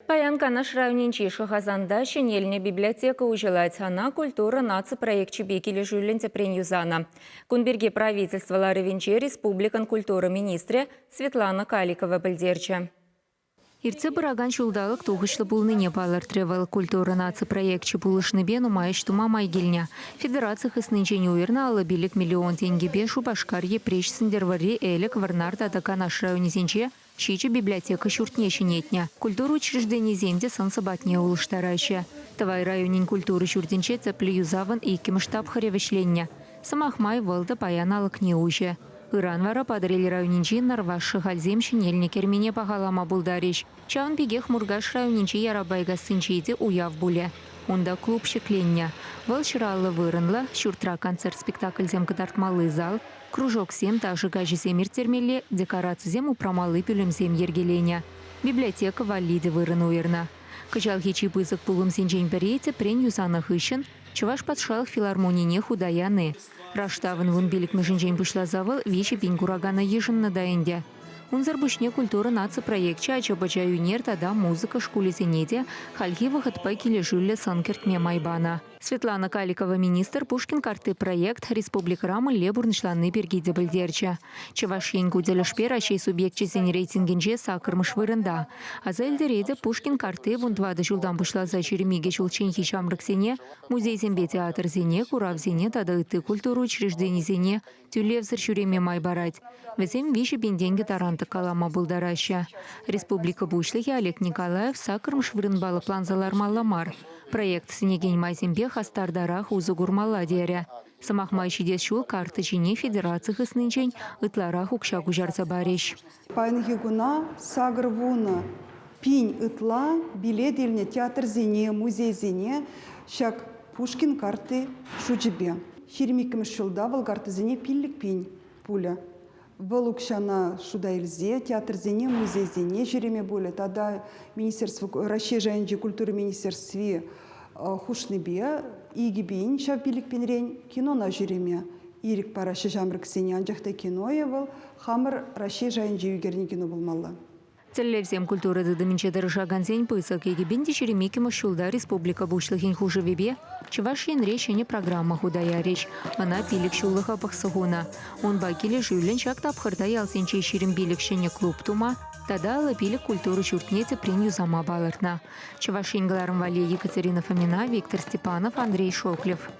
Паянка наш районинчи Шахазанда шинельня библиотека ужелать она культура наци проект чебекили жюленте принюзана. Кунберге правительства Венче республикан культура министре Светлана Каликова бельдерча. Ирце бараган шулдалык тугышлы булныне балар тревел культура наци проектче булышны бену майш тума майгильня. Федерация хыснынчен уверна алы билик миллион тенге бешу башкарье преш сендервари элек варнарда така наш районизенче чичи библиотека шуртнешенетня. Культуру учреждений зенде сан сабатне улыштараща. Тавай районин культуры шуртенче цепли юзаван и кимштаб харевешлення. Самахмай валда паяналық не уже. Иран вара падрели районинчи нарвашшы хальзем шинельне кермене пахалама булдариш. Чаун бегех мургаш районинчи ярабайга сынчиде уяв буле. Онда клуб шеклення. Вал шыралы вырынла, шуртра концерт-спектакль зем кытартмалы зал, кружок сем тажы гажиземир термеле, декорации зем упрамалы пюлемзем ергеленя. Библиотека валиде вырын уерна. Кычал хичи пызык пулым сенчень берете прен юзанах ищен, чуваш подшалых филармонине худаяны. Раштавын вун билик межинчень пышлазавыл вещи пинкурагана ежин на даенде. Унзар бушне культура наци проектча ачабача юнер тада музыка шкуле сенеде, хальги выходпай килежюле санкертме майбана. Светлана Каликова министр Пушкин карты проект Республика Рамы лебурнышланы бергиде бельдерча. Чавашин гуделешпер ачей субъектче зен рейтингенче сакырмыш вырында. Аза эльдереде Пушкин карты вундвады жулдан бушлаза черемиге чулчен хичамрык сене, музей зембе театр зене, курав зене, тада ыты культуру учреждений зене, тюлевзыр чуреме майбарать. Везем виши бенденге таранты калама булдараща. Республика бушлихи Олег Николаев сакырмыш вырынбалы планзалар малламар. Проект Синеген Майзембе хастардарах узы гурмала деря. Самахмай шидесшул карты чине федерации хыснынчень ытларах укша гужарца бареш. Пайнгигуна сагрвуна пинь ытла биледельне театр зене, музей зене, шак Пушкин карты шуджибе. Хирмиким шулда вал карты зене пиллик пинь пуля. Валукшана шудаильзе, театр зене, музей зене, жереме более. Тогда Министерство России Женщины культуры министерстве хушныбе, игибин, шапилик пенрень, кино на жереме. Ирик параши жамрык сене, анжахта кино евал, хамыр Россия Женщины югерни кино булмалла. Целлевзем культуры дыдыминче дырышаган зень пысак егибинди черемики машулда республика бушлыхин хуже вебе, чевашин решение программа худая речь, она пилик шулыха пахсагуна. Он бакили жюлен шак тапхырда ялсенче ширим билик шене клуб тума, тада ала пилик культуры чуртнете приню зама балыртна. Чевашин гларым вали Екатерина Фомина, Виктор Степанов, Андрей Шоклев.